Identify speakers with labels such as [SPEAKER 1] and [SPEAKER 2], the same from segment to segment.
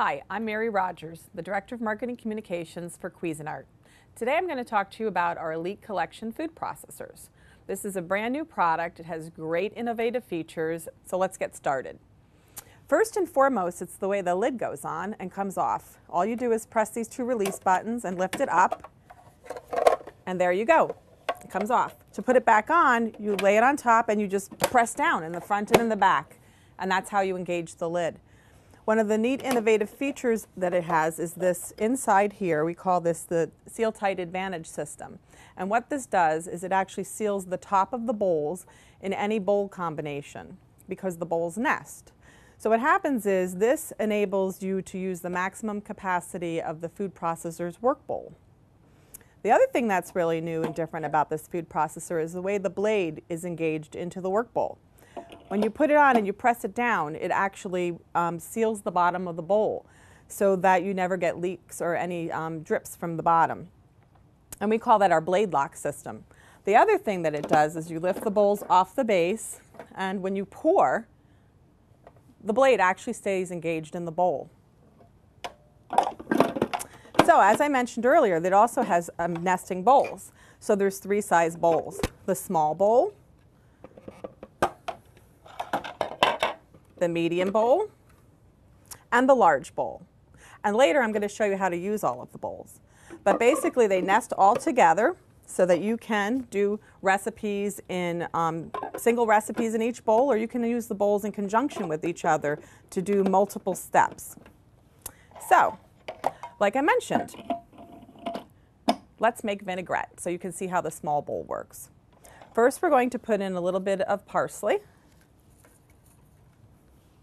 [SPEAKER 1] Hi, I'm Mary Rogers, the Director of Marketing Communications for Cuisinart. Today I'm going to talk to you about our Elite Collection food processors. This is a brand new product. It has great innovative features, so let's get started. First and foremost, it's the way the lid goes on and comes off. All you do is press these two release buttons and lift it up, and there you go. It comes off. To put it back on, you lay it on top and you just press down in the front and in the back, and that's how you engage the lid. One of the neat innovative features that it has is this inside here. We call this the SealTight Advantage System. And what this does is it actually seals the top of the bowls in any bowl combination because the bowls nest. So what happens is this enables you to use the maximum capacity of the food processor's work bowl. The other thing that's really new and different about this food processor is the way the blade is engaged into the work bowl. When you put it on and you press it down, it actually seals the bottom of the bowl so that you never get leaks or any drips from the bottom. And we call that our blade lock system. The other thing that it does is you lift the bowls off the base, and when you pour, the blade actually stays engaged in the bowl. So as I mentioned earlier, it also has nesting bowls. So there's three size bowls: the small bowl, the medium bowl, and the large bowl. And later I'm going to show you how to use all of the bowls. But basically they nest all together so that you can do recipes in single recipes in each bowl, or you can use the bowls in conjunction with each other to do multiple steps. So, like I mentioned, let's make vinaigrette so you can see how the small bowl works. First we're going to put in a little bit of parsley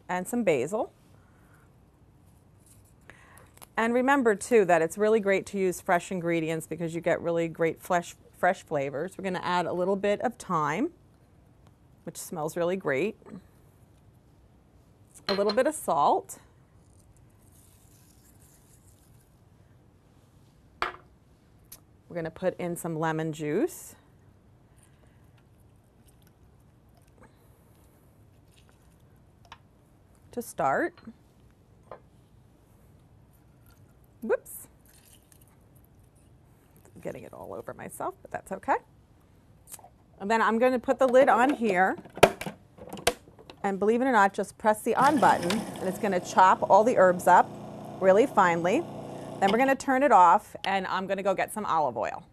[SPEAKER 1] and some basil. And remember too that it's really great to use fresh ingredients because you get really great fresh flavors. We're going to add a little bit of thyme, which smells really great. A little bit of salt. We're going to put in some lemon juice. To start. Whoops. I'm getting it all over myself, but that's okay. And then I'm going to put the lid on here, and believe it or not, just press the on button and it's going to chop all the herbs up really finely. Then we're going to turn it off, and I'm going to go get some olive oil.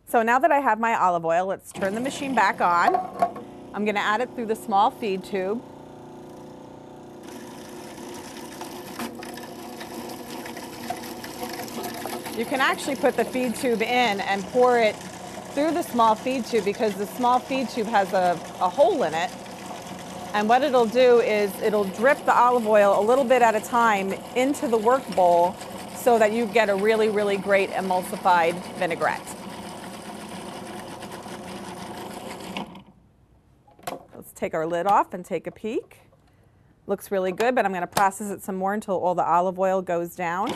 [SPEAKER 1] So now that I have my olive oil, let's turn the machine back on. I'm going to add it through the small feed tube. You can actually put the feed tube in and pour it through the small feed tube because the small feed tube has a hole in it. And what it'll do is it'll drip the olive oil a little bit at a time into the work bowl so that you get a really, really great emulsified vinaigrette. Let's take our lid off and take a peek. Looks really good, but I'm going to process it some more until all the olive oil goes down.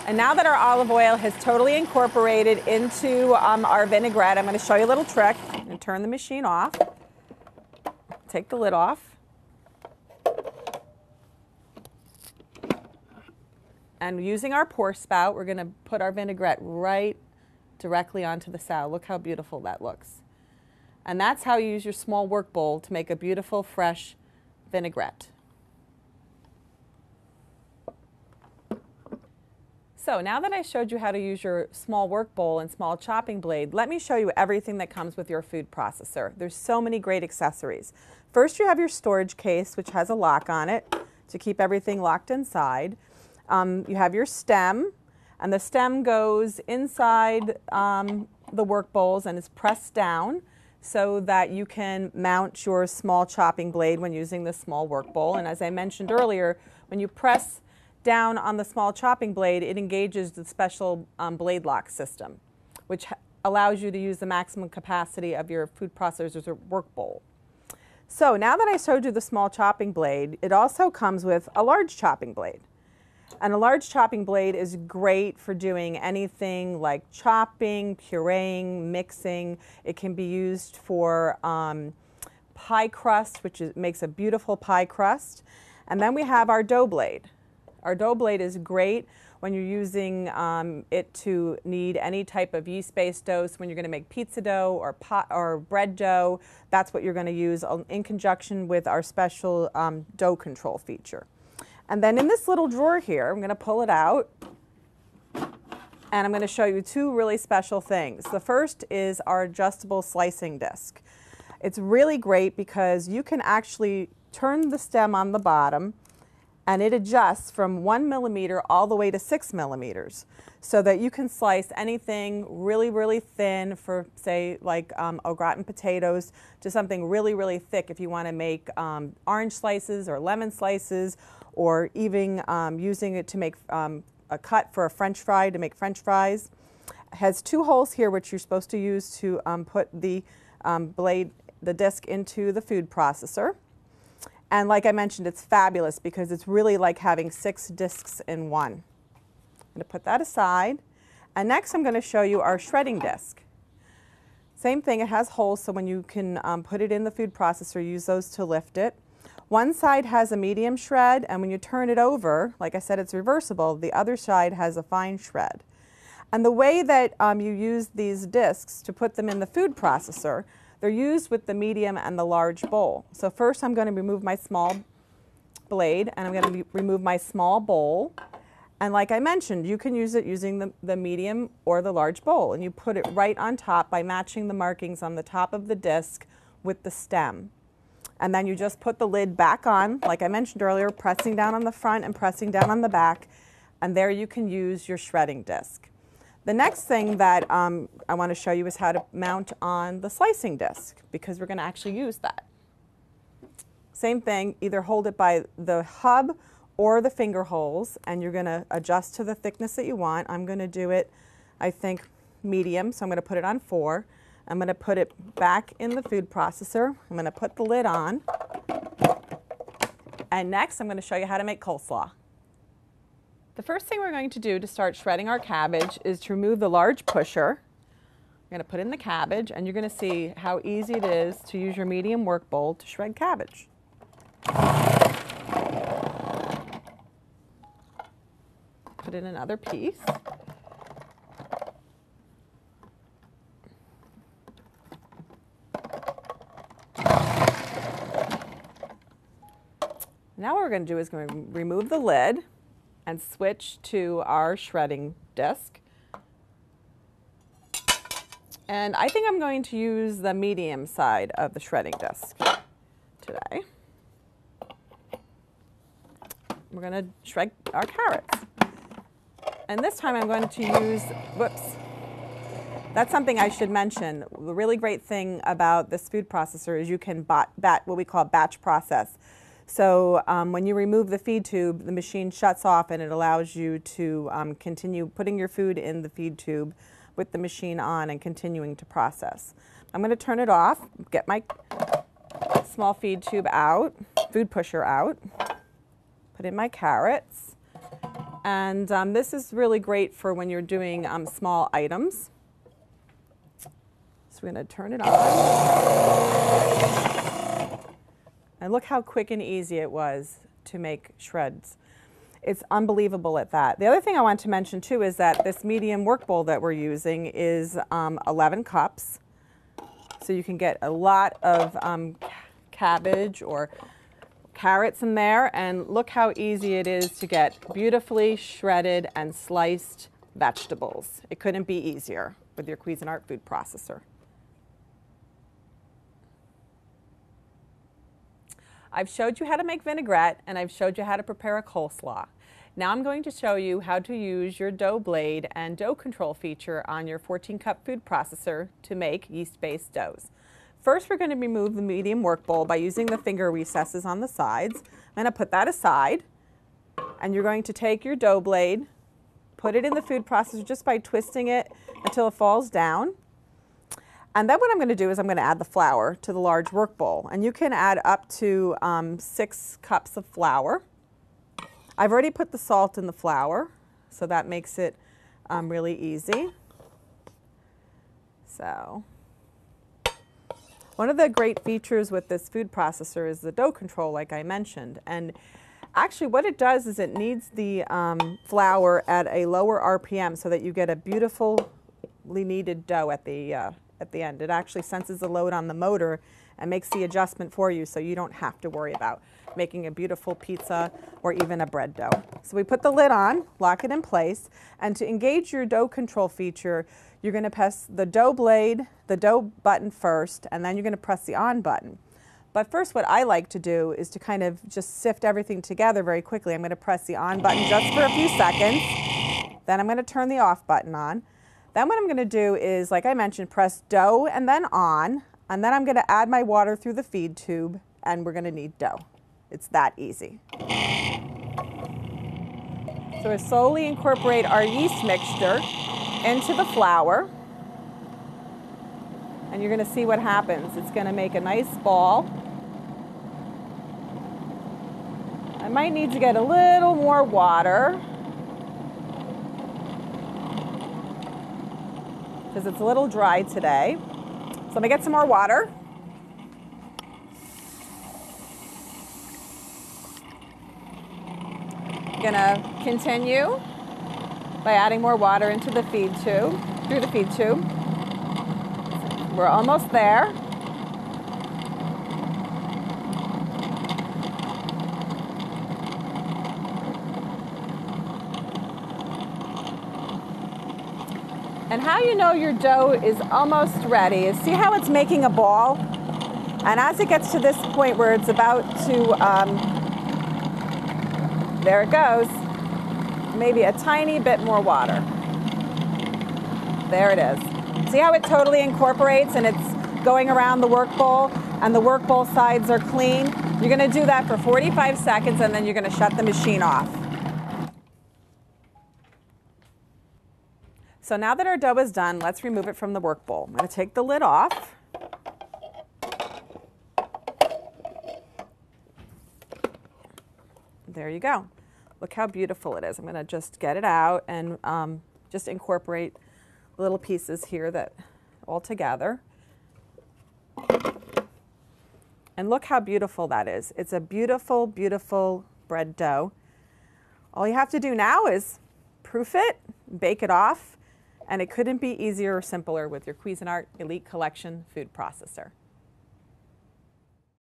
[SPEAKER 1] And now that our olive oil has totally incorporated into our vinaigrette, I'm going to show you a little trick. I'm going to turn the machine off, take the lid off, and using our pour spout, we're going to put our vinaigrette right directly onto the salad. Look how beautiful that looks. And that's how you use your small work bowl to make a beautiful, fresh vinaigrette. So now that I showed you how to use your small work bowl and small chopping blade, let me show you everything that comes with your food processor. There's so many great accessories. First, you have your storage case, which has a lock on it to keep everything locked inside. You have your stem, and the stem goes inside the work bowls and is pressed down so that you can mount your small chopping blade when using the small work bowl. And as I mentioned earlier, when you press down on the small chopping blade, it engages the special blade lock system, which allows you to use the maximum capacity of your food processor's work bowl. So now that I showed you the small chopping blade, it also comes with a large chopping blade. And a large chopping blade is great for doing anything like chopping, pureeing, mixing. It can be used for pie crust, which makes a beautiful pie crust. And then we have our dough blade. Our dough blade is great when you're using it to knead any type of yeast-based dough. So when you're going to make pizza dough or bread dough, that's what you're going to use in conjunction with our special dough control feature. And then in this little drawer here, I'm going to pull it out, and I'm going to show you two really special things. The first is our adjustable slicing disc. It's really great because you can actually turn the stem on the bottom, and it adjusts from 1 millimeter all the way to 6 millimeters, so that you can slice anything really, really thin for, say, like au gratin potatoes, to something really, really thick if you want to make orange slices or lemon slices, or even using it to make a cut for a French fry, to make French fries. It has two holes here which you're supposed to use to put the disc into the food processor. And like I mentioned, it's fabulous because it's really like having 6 discs in one. I'm going to put that aside. And next I'm going to show you our shredding disc. Same thing, it has holes, so when you can put it in the food processor, use those to lift it. One side has a medium shred, and when you turn it over, like I said, it's reversible. The other side has a fine shred. And the way that you use these discs to put them in the food processor, they're used with the medium and the large bowl. So first I'm going to remove my small blade, and I'm going to remove my small bowl. And like I mentioned, you can use it using the medium or the large bowl. And you put it right on top by matching the markings on the top of the disc with the stem. And then you just put the lid back on, like I mentioned earlier, pressing down on the front and pressing down on the back. And there you can use your shredding disc. The next thing that I want to show you is how to mount on the slicing disc, because we're going to actually use that. Same thing, either hold it by the hub or the finger holes, and you're going to adjust to the thickness that you want. I'm going to do it, I think, medium, so I'm going to put it on 4. I'm going to put it back in the food processor. I'm going to put the lid on. And next, I'm going to show you how to make coleslaw. The first thing we're going to do to start shredding our cabbage is to remove the large pusher. You're going to put in the cabbage, and you're going to see how easy it is to use your medium work bowl to shred cabbage. Put in another piece. Now what we're going to do is going to remove the lid and switch to our shredding disc. And I think I'm going to use the medium side of the shredding disc today. We're going to shred our carrots. And this time I'm going to use, whoops, that's something I should mention. The really great thing about this food processor is you can what we call batch process. So when you remove the feed tube, the machine shuts off, and it allows you to continue putting your food in the feed tube with the machine on and continuing to process. I'm going to turn it off, get my small feed tube out, food pusher out, put in my carrots. And this is really great for when you're doing small items. So we're going to turn it on. And look how quick and easy it was to make shreds. It's unbelievable at that. The other thing I want to mention too is that this medium work bowl that we're using is 11 cups. So you can get a lot of cabbage or carrots in there, and look how easy it is to get beautifully shredded and sliced vegetables. It couldn't be easier with your Cuisinart food processor. I've showed you how to make vinaigrette, and I've showed you how to prepare a coleslaw. Now I'm going to show you how to use your dough blade and dough control feature on your 14-cup food processor to make yeast-based doughs. First, we're going to remove the medium work bowl by using the finger recesses on the sides. I'm going to put that aside, and you're going to take your dough blade, put it in the food processor just by twisting it until it falls down. And then what I'm going to do is I'm going to add the flour to the large work bowl. And you can add up to 6 cups of flour. I've already put the salt in the flour, so that makes it really easy. So one of the great features with this food processor is the dough control, like I mentioned. And Actually, what it does is it kneads the flour at a lower RPM so that you get a beautifully kneaded dough at the end. It actually senses the load on the motor and makes the adjustment for you so you don't have to worry about making a beautiful pizza or even a bread dough. So we put the lid on, lock it in place, and to engage your dough control feature, you're going to press the dough blade, the dough button first, and then you're going to press the on button. But first, what I like to do is to kind of just sift everything together very quickly. I'm going to press the on button just for a few seconds. Then I'm going to turn the off button on. Then what I'm going to do is, like I mentioned, press dough and then on, and then I'm going to add my water through the feed tube, and we're going to knead dough. It's that easy. So we slowly incorporate our yeast mixture into the flour, and you're going to see what happens. It's going to make a nice ball. I might need to get a little more water because it's a little dry today. So let me get some more water. Gonna continue by adding more water into the feed tube, through the feed tube. We're almost there. And how you know your dough is almost ready is see how it's making a ball? And as it gets to this point where it's about to, there it goes, maybe a tiny bit more water. There it is. See how it totally incorporates and it's going around the work bowl and the work bowl sides are clean? You're going to do that for 45 seconds and then you're going to shut the machine off. So now that our dough is done, let's remove it from the work bowl. I'm going to take the lid off. There you go. Look how beautiful it is. I'm going to just get it out and just incorporate little pieces here that all together. And look how beautiful that is. It's a beautiful, beautiful bread dough. All you have to do now is proof it, bake it off, and it couldn't be easier or simpler with your Cuisinart Elite Collection food processor.